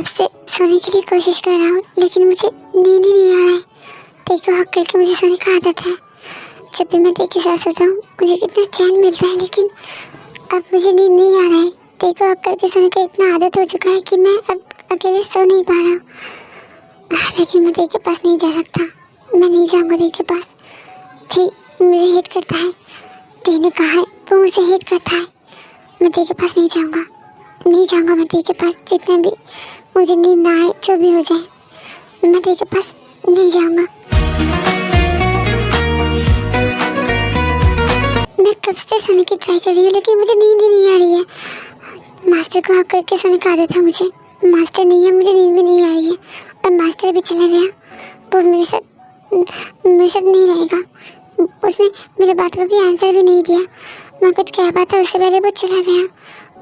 कब से सोने के लिए कोशिश कर रहा हूँ, लेकिन मुझे नींद ही नहीं आ रहा है। तेरे को हक करके मुझे सोने का आदत है। जब भी मैं तेरे के साथ सोता हूँ मुझे कितना चैन मिलता है, लेकिन अब मुझे नींद नहीं आ रहा है। तेरे को हक करके सोने का इतना आदत हो चुका है कि मैं अब अकेले सो नहीं पा रहा हूँ। लेकिन मैं तेरे के पास नहीं जा सकता। मैं नहीं जाऊँगा तेरे के पास। ठीक मुझे हेट करता है। तेने कहा है वो मुझे हेट करता है। मैं तेरे के पास नहीं जाऊँगा, नहीं जाऊँगा मैं तेरे के पास। जितना भी मुझे नींद ना आए, जो भी हो जाए, मैं तेरे के पास नहीं जाऊँगा। मैं कब से सोने की ट्राई कर रही हूँ, लेकिन मुझे नींद ही नहीं आ रही है। मास्टर को हक करके सोने का आदत है मुझे। मास्टर नहीं है, मुझे नींद भी नहीं आ रही है। और मास्टर भी चला गया, वो मेरे साथ नहीं रहेगा। उसने मेरे बात का कोई आंसर भी नहीं दिया। मैं कुछ कह पाता उससे पहले वो चला गया।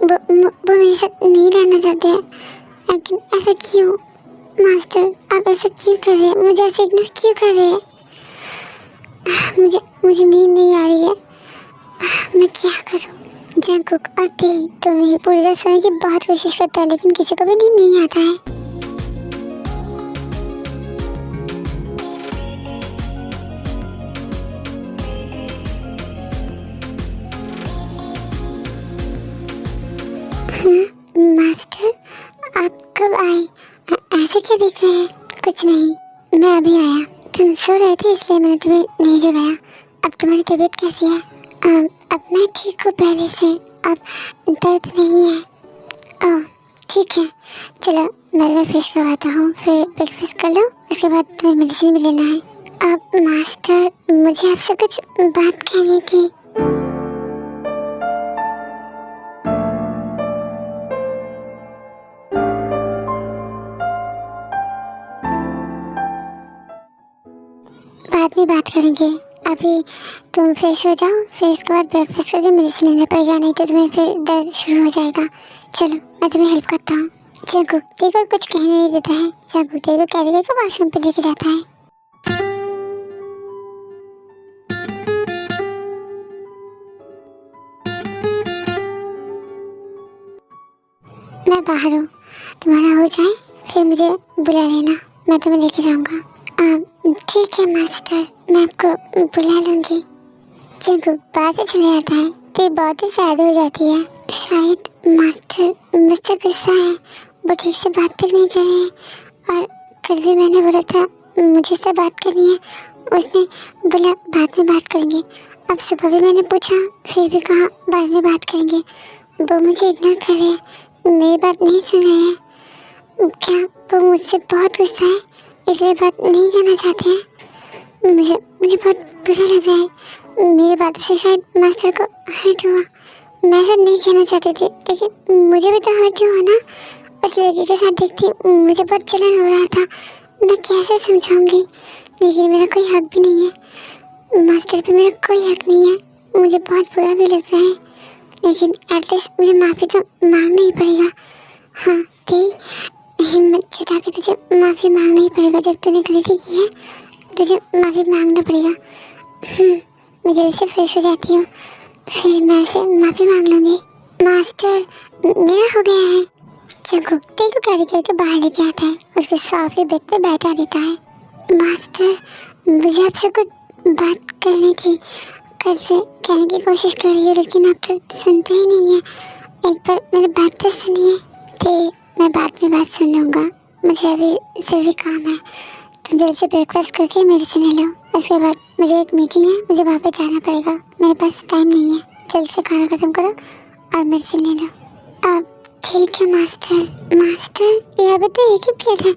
वो मेरे साथ नहीं रहना चाहते हैं। लेकिन ऐसा क्यों मास्टर, आप ऐसा क्यों कर रहे हैं? मुझे ऐसे इग्नोर क्यों कर रहे हैं? मुझे नींद नहीं आ रही है। मैं क्या करूं? जंगकुक और तेई दोनों ही पूरी रात सोने की बहुत कोशिश करता है, लेकिन किसी को भी नींद नहीं आता है। मास्टर आप कब आए? ऐसे क्या देख रहे हैं? कुछ नहीं, मैं अभी आया। तुम सो रहे थे इसलिए मैंने तुम्हें नहीं जगाया। अब तुम्हारी तबीयत कैसी है? अब मैं ठीक हूँ पहले से। अब दर्द नहीं है। ओह ठीक है, चलो मैं ब्रेकफास्ट करवाता हूँ, फिर ब्रेकफास्ट कर लो, उसके बाद तुम्हें मेडिसिन भी लेना है। अब मास्टर मुझे आपसे कुछ बात कहनी थी। बाद में बात करेंगे। अभी तुम फ्रेश हो जाओ, फिर इसके बाद ब्रेकफास्ट करके मेडिसिन लेना पड़ेगा, नहीं तो तुम्हें फिर दर्द शुरू हो जाएगा। चलो मैं तुम्हें हेल्प करता हूँ। जंगकुक तेरे को कुछ कहने नहीं देता है। जंगकुक तेरे को कैरी करके वॉशरूम पे लेके जाता है। मैं बाहर हूँ, तुम्हारा हो जाए फिर मुझे बुला लेना, मैं तुम्हें लेके जाऊँगा। ठीक है मास्टर, मैं आपको बुला लूँगी। जंगकुक बाहर से चले जाता है तो बहुत ही सैड हो जाती है। शायद मास्टर मुझसे गुस्सा है, वो ठीक से बात तक नहीं कर रहे हैं। और कल भी मैंने बोला था मुझे से बात करनी है, उसने बोला बाद में बात करेंगे। अब सुबह भी मैंने पूछा, फिर भी कहा बाद में बात करेंगे। वो मुझे इग्नोर कर रहे हैं, मेरी बात नहीं सुन रहे हैं। क्या वो मुझसे बहुत गुस्सा है इसलिए बात नहीं करना चाहते हैं? मुझे बहुत बुरा लग रहा है। मेरी बातों से शायद मास्टर को हर्ट हुआ। मैं ऐसा नहीं कहना चाहती थी, लेकिन मुझे भी तो हर्ट हुआ ना। उस लड़की के साथ देखती मुझे बहुत जलन हो रहा था। मैं कैसे समझाऊंगी? लेकिन मेरा कोई हक भी नहीं है, मास्टर पे मेरा कोई हक नहीं है। मुझे बहुत बुरा भी लग रहा है, लेकिन एटलीस्ट मुझे माफ़ी तो मांगना ही पड़ेगा। हाँ तेई, हिम्मत जुटा के तुझे माफ़ी मांगना ही पड़ेगा। जब तूने गलती की है तुझे माफ़ी मांगना पड़ेगा। मैं जल्दी से फ्रेश हो जाती हूँ, फिर मैं उसे माफ़ी मांग लूँगी। मास्टर मेरा हो गया है। जंगकुक तेई को कैरी करके बाहर लेके आता है, उसके सॉफ्टली बेड पे बैठा देता है। मास्टर मुझे आपसे कुछ बात करनी थी। कल से कहने की कोशिश कर रही हूँ, लेकिन आप तो सुनते ही नहीं है। एक बार मेरी बात तो सुनिए। तेई मैं बाद में बात सुन लूँगा, मुझे अभी ज़रूरी काम है। तुम जल्दी से ब्रेकफास्ट करके मेडिसिन ले लो, उसके बाद मुझे एक मीटिंग है, मुझे वहाँ पे जाना पड़ेगा। मेरे पास टाइम नहीं है। जल्दी से खाना खत्म करो और मेडिसिन ले लो। अब ठीक है मास्टर। मास्टर यहाँ पे तो एक ही प्लेट है,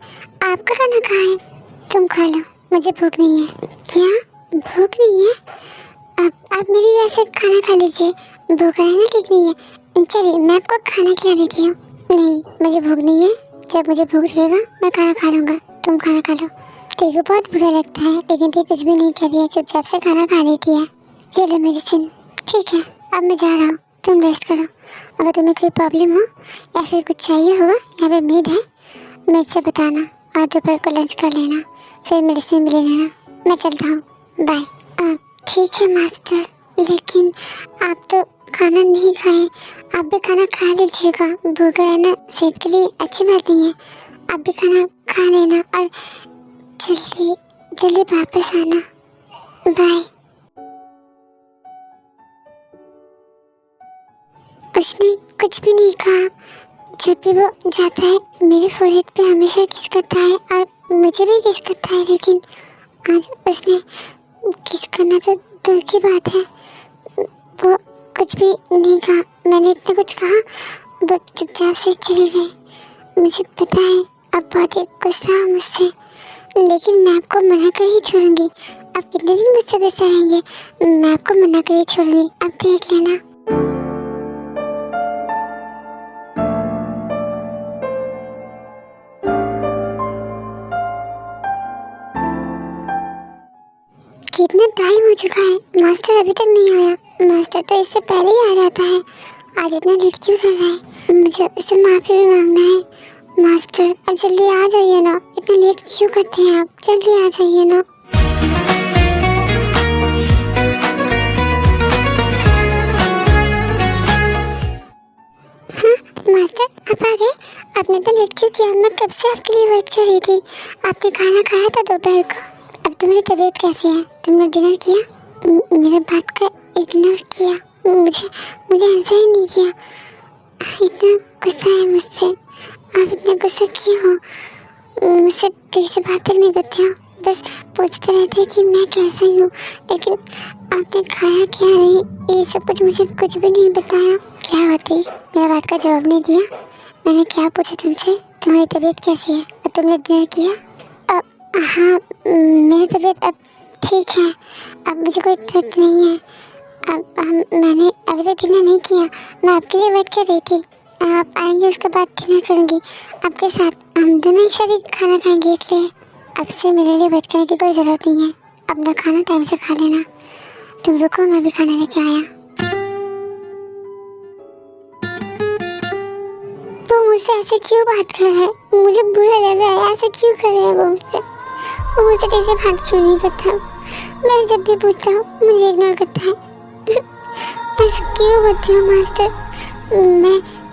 आपका खाना कहाँ है? तुम खा लो, मुझे भूख नहीं है। क्या भूख नहीं है? अब आप मेरी ऐसे खाना खा लीजिए, भूख है ना? ठीक नहीं है, चलिए मैं आपको खाना खिला देती हूँ। नहीं मुझे भूख नहीं है, जब मुझे भूख लगेगा मैं खाना खा लूँगा। तुम खाना खा लो। तेरे को बहुत बुरा लगता है, लेकिन तू कुछ भी नहीं कर रही है, चुपचाप से खाना खा लेती है। चलो मेडिसिन। ठीक है अब मैं जा रहा हूँ, तुम रेस्ट करो। अगर तुम्हें कोई प्रॉब्लम हो या फिर कुछ चाहिए होगा, यहाँ पे मेड है, मुझसे बताना और दोपहर को लंच कर लेना, फिर मेडिसिन भी ले लेना। मैं चलता हूँ, बाय। ठीक है मास्टर, लेकिन आप तो खाना नहीं खाए, आप भी खाना खा लीजिएगा। भूखा रहना सेहत के लिए अच्छी बात नहीं है। आप भी खाना खा लेना और जल्दी जल्दी वापस आना। बाय। उसने कुछ भी नहीं कहा। जब भी वो जाता है मेरे फोrehead पे हमेशा किस करता है और मुझे भी किस करता है, लेकिन आज उसने किस करना तो दूर की बात है, वो कुछ भी नहीं कहा। मैंने इतना कुछ कहा, वो चुपचाप से चली गई। मुझे पता है आप बहुत ही गुस्सा हो मुझसे, लेकिन मैं आपको मना कर ही छोड़ूंगी। आप कितने दिन मुझसे गुस्सा रहेंगे, मैं आपको मना कर ही छोड़ूंगी, आप देख लेना। कितना टाइम हो चुका है, मास्टर अभी तक नहीं आया। मास्टर तो इससे पहले ही आ जाता है, आज इतना लेट क्यों कर रहा है? मुझे उससे माफी भी मांगना है। मास्टर अब जल्दी आ जाइए ना, इतना लेट क्यों करते हैं आप? जल्दी आ जाइए ना। हाँ मास्टर आप आ गए। आपने तो लेट क्यों किया? मैं कब से आपके लिए वेट कर रही थी। आपने खाना खाया था दोपहर को? अब तुम्हारी तबीयत कैसी है? तुमने डिनर किया? मेरे बात का इग्नोर किया, मुझे आंसर ही नहीं किया। इतना गुस्सा है मुझसे, आप इतना गुस्सा क्यों हो? मुझसे ठीक से बात तक नहीं करते हो, बस पूछते रहते हैं कि मैं कैसा हूँ, लेकिन आपने खाया क्या नहीं, ये सब कुछ मुझे कुछ भी नहीं बताया। क्या होती, मेरा बात का जवाब नहीं दिया। मैंने क्या पूछा तुमसे? तुम्हारी तबीयत कैसी है और तुमने डिनर किया? हाँ मेरी तबीयत अब ठीक है, अब मुझे कोई दर्द नहीं है। मैंने अभी तक डिनर नहीं किया, मैं आपके लिए वेट कर रही थी। आप आएंगे उसके बाद डिनर करूँगी आपके साथ। हम दोनों एक साथ ही खाना खाएंगे, इसलिए अब से मेरे लिए वेट करने की कोई ज़रूरत नहीं है। अपना खाना टाइम से खा लेना। तुम रुको, मैं भी खाना लेके आया। वो मुझसे ऐसे क्यों बात कर रहा है? मुझे बुरा लग रहा है, ऐसे क्यों कर रहे हैं वो मुझसे? वो मुझसे ठीक से बात क्यों नहीं करता? मैं जब भी पूछता हूँ मुझे इग्नोर करता है। ऐसा क्यों करते हो मास्टर?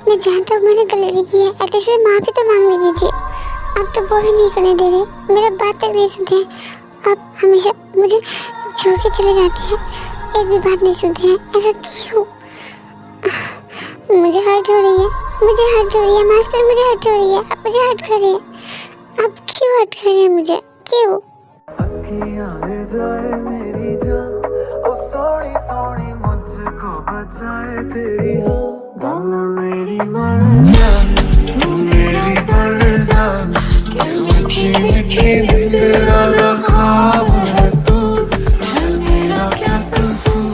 मैं जानता हूँ मैंने गलती की है, एटलीस्ट मेरी माफ़ी तो मांग लीजिए। आप तो वो भी नहीं करने दे रहे, मेरा बात तक नहीं सुनते हैं। आप हमेशा मुझे छोड़ के चले जाते हैं, एक भी बात नहीं सुनते हैं। ऐसा क्यों? मुझे हर्ट हो रही है, मुझे हर्ट हो रही है मास्टर, मुझे हर्ट हो रही है। आप मुझे हर्ट कर रहे हैं। आप क्यों हर्ट कर रहे हैं मुझे? क्यों? मेरी जान, ओ सोनी सोनी मुझको बचाए तेरी मेरी मर जान, तू मेरी मर जान, मीठी मीठी मेरा ख्वाब है तू, मेरा क्या कसूर,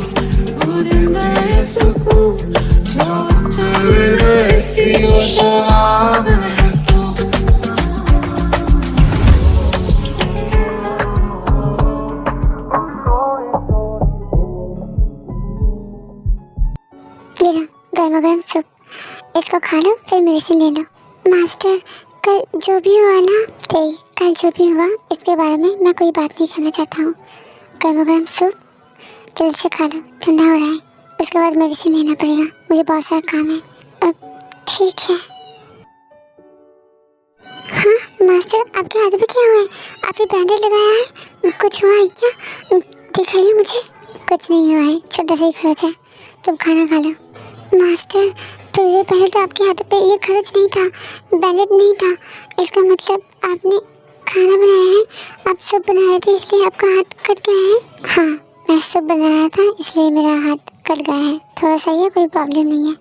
वो दिन ये सुकून, जो तेरे ऐसी वो शराब है तू। गर्मा गर्म सूप, इसको खा लो फिर मेडिसिन ले लो। मास्टर कल जो भी हुआ ना, कल जो भी हुआ इसके बारे में मैं कोई बात नहीं करना चाहता हूँ। गर्मा गर्म सूप जल्दी से खा लो, ठंडा हो रहा है। उसके बाद मेडिसिन लेना पड़ेगा, मुझे बहुत सारा काम है। अब ठीक है। हाँ मास्टर आपके हाथ में क्या हुआ है? आपने बैंडेज लगाया है, कुछ हुआ है क्या? दिखाइए मुझे। कुछ नहीं हुआ है, छोटा सा ही खरोच है। तुम खाना खा लो। मास्टर तो ये पहले तो आपके हाथों पे ये खरोच नहीं था, बैंडेज नहीं था। इसका मतलब आपने खाना बनाया है, आप सूप बना रहे थे इसलिए आपका हाथ कट गया है। हाँ मैं सूप बना रहा था इसलिए मेरा हाथ कट गया है, थोड़ा सा ही, कोई प्रॉब्लम नहीं है।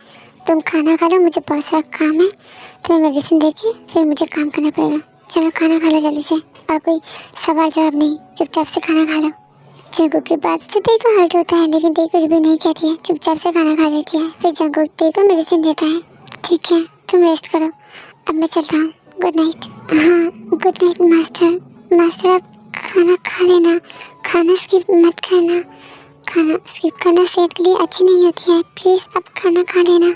तुम खाना खा लो, मुझे बहुत सारा काम है। तुम्हें मेडिसिन देके फिर मुझे काम करना पड़ेगा। चलो खाना खा लो जल्दी से, और कोई सवाल जवाब नहीं, चुपचाप से खाना खा लो। जंगू की बात से देखो हर्ट होता है, लेकिन देखो कुछ भी नहीं कहती है, चुपचाप से खाना खा लेती है। फिर जंगू देखो मेडिसिन देता है। ठीक है तुम रेस्ट करो, अब मैं चलता हूँ। Good night. हाँ गुड नाइट मास्टर। मास्टर आप खाना खा लेना, खाना स्किप मत करना। खाना स्किप करना सेहत के लिए अच्छी नहीं होती है, प्लीज़ आप खाना खा लेना।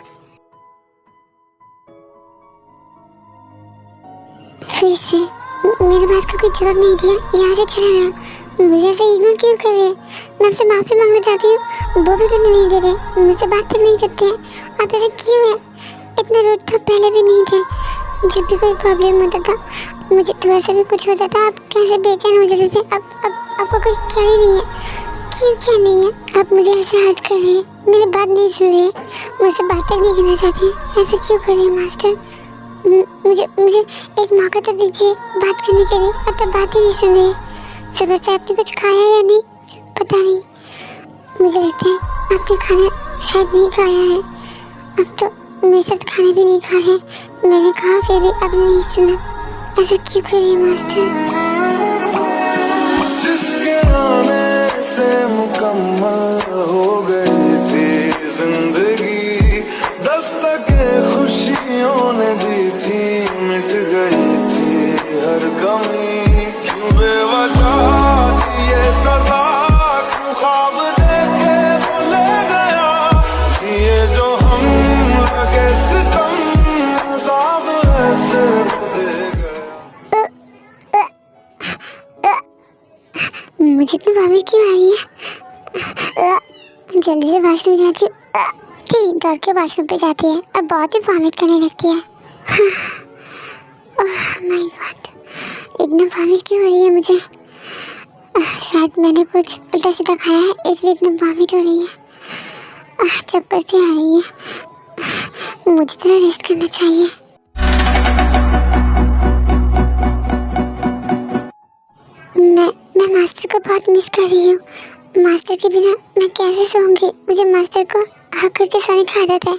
फिर से मेरी बात का कोई जवाब नहीं दिया, यहाँ से चला गया। मुझे ऐसे इग्नोर क्यों कर रहे हैं? मैं आपसे माफ़ी मांगना चाहती हूँ, वो भी करने नहीं दे रहे, मुझसे बात तक नहीं करते हैं। आप ऐसे क्यों हैं? इतना रूड तो पहले भी नहीं थे। जब भी कोई प्रॉब्लम होता था, मुझे थोड़ा सा भी कुछ होता था, आप कैसे बेचैन हो जाते थे। अब आपको कुछ क्या ही नहीं है। क्यों क्या नहीं है? आप मुझे ऐसे हर्ट कर रहे हैं, मेरी बात नहीं सुन रहे, मुझसे बातें नहीं करना चाहते। ऐसे क्यों कर रहे हैं मास्टर? मुझे एक मौका तो दीजिए बात करने के लिए। अब तो बात ही नहीं सुन रहे। सुबह से आपने कुछ खाया या नहीं पता नहीं। मुझे लगता है आपने खाना शायद नहीं खाया है। अब तो मेरे साथ खाना भी नहीं खा रहे। मैंने कहा फिर भी आपने नहीं सुना। ऐसा क्यों कर रहे हैं मास्टर? जिसके आने से मुकम्मल हो गई थी जिंदगी, दस्तकें खुशियों ने दी थी, मिट गई थी हर गमी। क्यों बेवजह थी ये सजा, क्यों ख्वाब देखे वो ले गया, ये जो हम लगे सितम साब ऐसे दे गया। मुझे इतनी वॉमिट क्यों आ रही है? जल्दी से वॉशरूम जाती हूँ। ठीक दौड़ के वॉशरूम पे जाती है और बहुत ही वॉमिट करने लगती है। ओह माय गॉड, इतना वॉमिट क्यों हो रही है मुझे? शायद मैंने कुछ उल्टा सीधा खाया है इसलिए इतना वॉमिट हो रही है। चक्कर से आ रही है। मुझे थोड़ा रेस्ट करना चाहिए। मैं मास्टर को बहुत मिस कर रही हूँ। मास्टर के बिना मैं कैसे सोऊंगी? मुझे मास्टर को हक करके सोने की आदत है।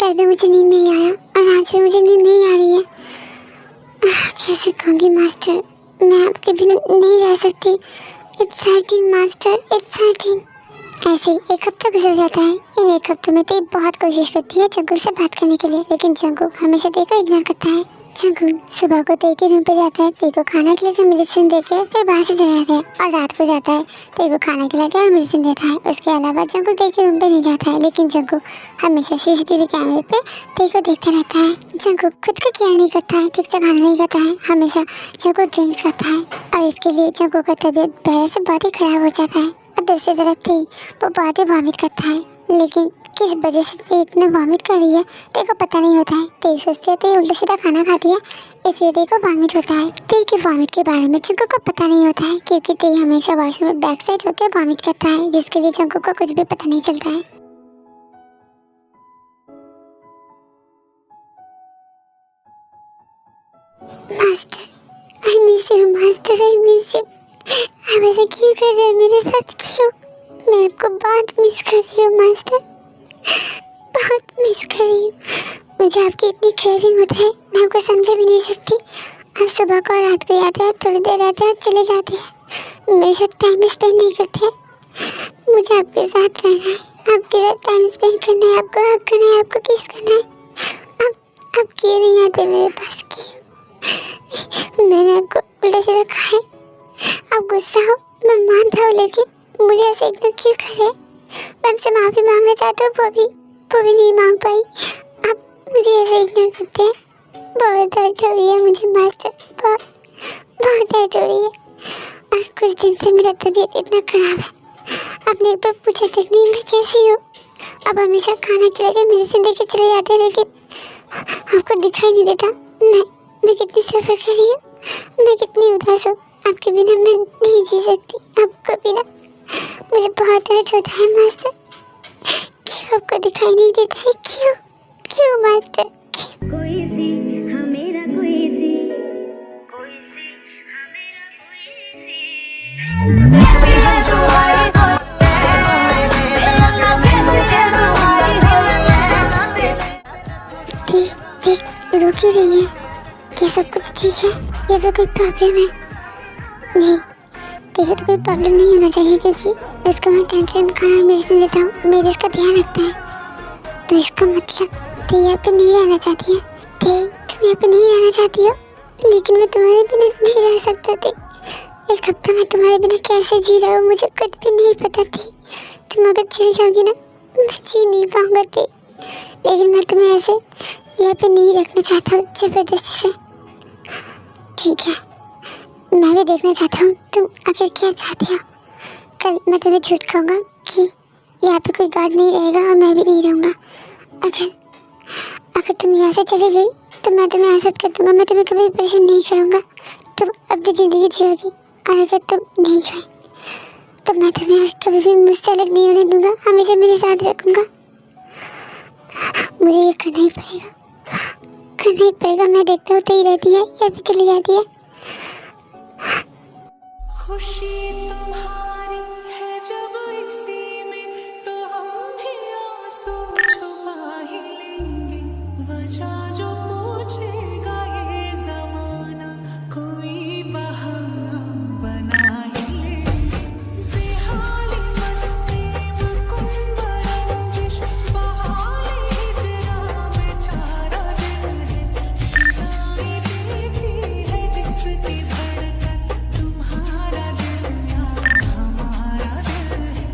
कल भी मुझे नींद नहीं आया और आज भी मुझे नींद नहीं आ रही है। कैसे कहूँगी मास्टर, मैं आपके बिना नहीं रह सकती। It's hurting master, it's hurting. ऐसे एक हफ्ता गुजर जाता है। इन एक हफ्तों में तो बहुत कोशिश करती है जंकुक से बात करने के लिए, लेकिन जंकुक हमेशा तेई को इग्नोर करता है। जंकुक सुबह को तेई के रूम पे जाता है, तेई को खाना खिलाकर मेडिसिन देकर फिर बाहर से चला जाता है, और रात को जाता है तेई को खाना खिलाकर और मेडिसिन देता है। उसके अलावा जंकुक तेई के रूम पे नहीं जाता है, लेकिन जंकुक हमेशा सीसीटीवी कैमरे पे तेई को देखता रहता है। जंकुक खुद का केयर नहीं करता है, ठीक से खाना नहीं खाता है, हमेशा जंकुक ड्रिंक्स करता है, और इसके लिए जंकुक का तबीयत पहले से बहुत ही खराब हो जाता है। और दूसरी तरफ तेई वो बहुत ही वॉमिट करता है, लेकिन किस वजह से तेई इतना वॉमिट कर रही है तेई को पता नहीं होता है। तेई सोचती है तेई उल्टा सीधा खाना खाती है, इसलिए तेई को वॉमिट होता है। तेई के वॉमिट के बारे में जंकुक को पता नहीं होता है, क्योंकि तेई हमेशा वॉशरूम में बैक साइड होकर वॉमिट करता है, जिसके लिए जंकुक को कुछ भी पता नहीं चलता है। Master I miss you, master I miss you. आप ऐसा क्यों कर रहे हैं मेरे साथ? क्यों? मैं आपको बहुत मिस कर रही हूँ मास्टर, बहुत मिस कर रही हूँ। मुझे आपकी इतनी क्रेविंग होती है, मैं आपको समझा भी नहीं सकती। आप सुबह को और रात को आते हैं, थोड़ी देर रहते हैं और चले जाते हैं, मेरे साथ टाइम स्पेंड नहीं करते। मुझे आपके साथ रहना है, आपके साथ टाइम स्पेंड करना है, आपको हक करना है, आपको किस करना है। आप क्यों नहीं आते मेरे पास? क्यों? मैंने आपको उल्टा सीधा कहा है, आप गुस्सा हो, मैं मानता हूँ, लेकिन मुझे ऐसे इग्नोर क्यों कर रहे हैं? मैं आपसे माफ़ी मांगना चाहता हूँ, वो भी नहीं मांग पाई। आप मुझे ऐसे इग्नोर करते हैं। बहुत दर्द हो रही है मुझे मास्टर, बहुत दर्द हो रही है, और कुछ दिन से मेरा तबीयत इतना खराब है। आपने एक बार पूछा तक नहीं मैं कैसी हूँ। अब हमेशा खाना खिलाकर मेडिसिन देके चले जाते हैं, लेकिन आपको दिखाई नहीं देता मैं कितनी सफ़र कर रही हूँ, मैं कितनी उदास हूँ। आपके बिना मैं नहीं जी सकती, आपके बिना मुझे बहुत दर्द होता है मास्टर। क्यों आपको दिखाई नहीं देता है? क्यों मास्टर? कोई सी हमेरा कोई सी हमेरा कोई सी कैसी है तुम्हारी ठीक रो क्यों रही है? क्या सब कुछ ठीक है या फिर कोई प्रॉब्लम है? नहीं, देखो तो कोई प्रॉब्लम नहीं होना चाहिए, क्योंकि इसको मैं टाइम से खाना और मेडिसिन देता हूँ, मेरे इसका ध्यान रखता है। तो इसका मतलब ते यहाँ पे नहीं रहना चाहती है। ते तुम यहाँ पे नहीं रहना चाहती हो, लेकिन मैं तुम्हारे बिना नहीं रह सकता थी। एक हफ्ता मैं तुम्हारे बिना कैसे जी रहा हूँ मुझे कुछ भी नहीं पता थी। तुम अगर चली जाओगी ना, मैं जी नहीं पाऊंगा थी। लेकिन मैं तुम्हें ऐसे यहाँ पे नहीं रखना चाहता हूँ जबरदस्ती से। ठीक है, मैं भी देखना चाहता हूँ तुम आखिर क्या चाहती हो। कल मैं तुम्हें झूठ कहूँगा कि यहाँ पे कोई गार्ड नहीं रहेगा और मैं भी नहीं रहूँगा। अगर तुम यहाँ से चली गई तो मैं मैं तुम्हें आज़ाद कर दूंगा, मैं तुम्हें कभी परेशान नहीं करूंगा। तुम अपनी ज़िंदगी जियोगी और अगर तुम नहीं गए तो मैं तुम्हें और कभी भी मुझसे अलग नहीं होने दूंगा, हमेशा मेरे साथ रखूंगा। मुझे ये करना ही पड़ेगा। मैं देखता हूँ तो ही रहती है या फिर चली जाती है। खुशी तुम्हारी है जब इसी में, तो हम भी आंसू छुपा ही लेंगे। वजह जो पूछेगा ये जमाना, कोई बहाना बना ही लेंगे। बेहाली मस्ती में कुंभ रंजिश, बहाली हिजरा बेचारा दिल है। सुनाई देती है जिसकी धड़कन, तुम्हारा दिल या हमारा दिल है।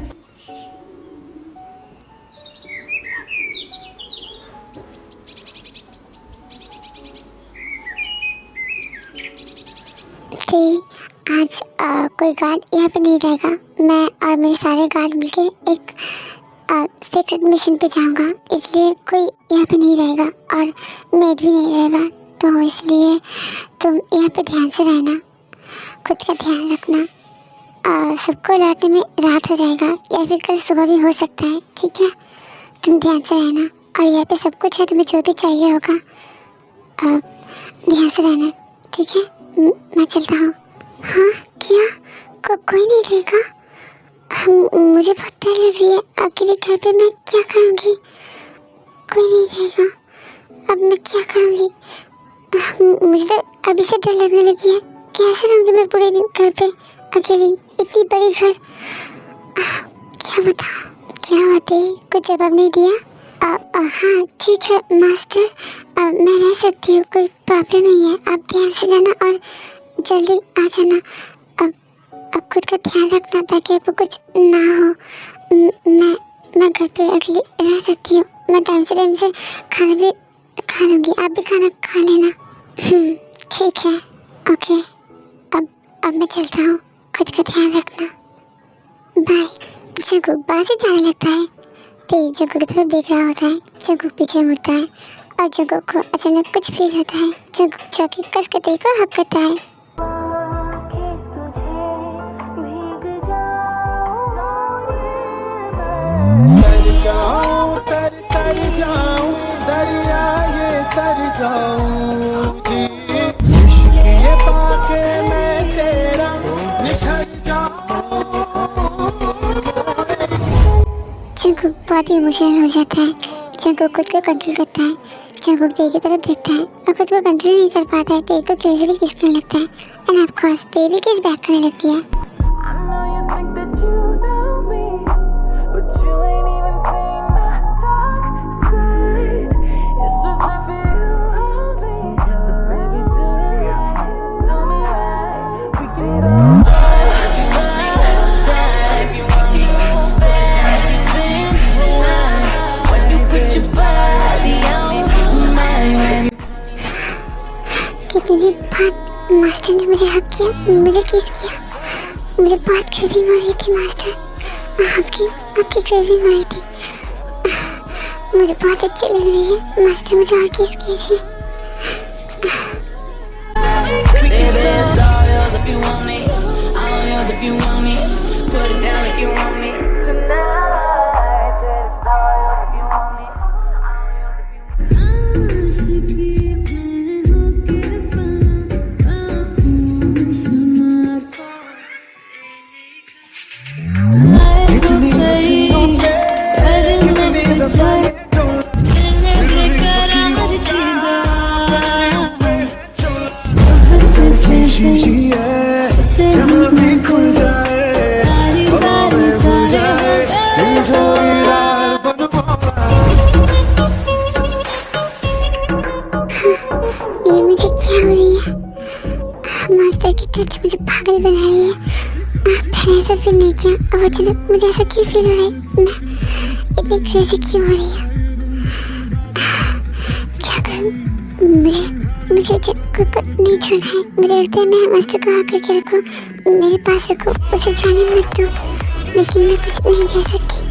कि आज कोई गार्ड यहाँ पे नहीं रहेगा। मैं और मेरे सारे गार्ड मिलके एक सीक्रेट मिशन पे जाऊँगा, इसलिए कोई यहाँ पे नहीं रहेगा और मेड भी नहीं रहेगा। तो इसलिए तुम यहाँ पे ध्यान से रहना, खुद का ध्यान रखना। सबको लौटने में रात हो जाएगा या फिर कल सुबह भी हो सकता है, ठीक है? तुम ध्यान से रहना और यहाँ पे सब कुछ है, तुम्हें जो भी चाहिए होगा ध्यान से रहना, ठीक है? मैं चलता हूँ। हाँ क्या? कोई नहीं रहेगा? मुझे बहुत डर लग रही है, अकेले घर पे मैं क्या करूँगी? कोई नहीं रहेगा, अब मैं क्या करूँगी? मुझे तो अभी से डर लगने लगी है। कैसे रहूँगी मैं पूरे दिन घर पे अकेली, इतनी बड़ी घर? क्या बताऊँ, क्या बात है? कुछ जवाब नहीं दिया। हाँ ठीक है मास्टर, मैं रह सकती हूँ, कोई प्रॉब्लम नहीं है। आप ध्यान से जाना और जल्दी आ जाना। अब खुद का ध्यान रखना ताकि आपको कुछ ना हो। मैं घर पे अकेली रह सकती हूँ। मैं टाइम से खाना भी खा लूँगी, आप भी खाना खा लेना। ठीक है, ओके। अब मैं चलता हूँ, खुद का ध्यान रखना। बाय। जंगकुक बाहर से जाने लगता है। तेई जंगकुक की तरफ देख रहा होता है। जंगकुक पीछे मुड़ता है और जंगकुक को अचानक कुछ फील होता है। जंगकुक जाके कस के तेई को हक करता है। तर जाऊं दरिया ये तर जाऊं जी, इश्क ये पाके मैं तेरा निखर जाऊं। जंगकुक बहुत ही इमोशनल हो जाता है। जंगकुक खुद को कंट्रोल करता है। जंगकुक तेई की तरफ देखता है और खुद को कंट्रोल नहीं कर पाता है। तेई को क्रेज़िली किस करने लगता है एंड ऑफ कोर्स तेई भी किस बैक करने लगती है। कितनी बात मास्टर ने मुझे हक किया, मुझे किस किया। मुझे बहुत क्रेविंग हो रही थी मास्टर, आपकी क्रेविंग हो रही थी। मुझे बहुत अच्छी लग रही है मास्टर, मुझे और किस कीजिए। ये मुझे क्या हो रही है? मास्टर की टच मुझे पागल बना रही है। मैंने ऐसा फील नहीं किया, अब अचानक मुझे ऐसा क्यों फील हो रहा है? मैं इतनी क्रेजी क्यों हो रही है? क्या करूं? मुझे जंगकुक को नहीं छोड़ना है। मुझे लगता है मैं मास्टर को आकर के रखूं, मेरे पास रखूं, उसे जाने मत दूं, लेकिन मैं कुछ नहीं कह सकती।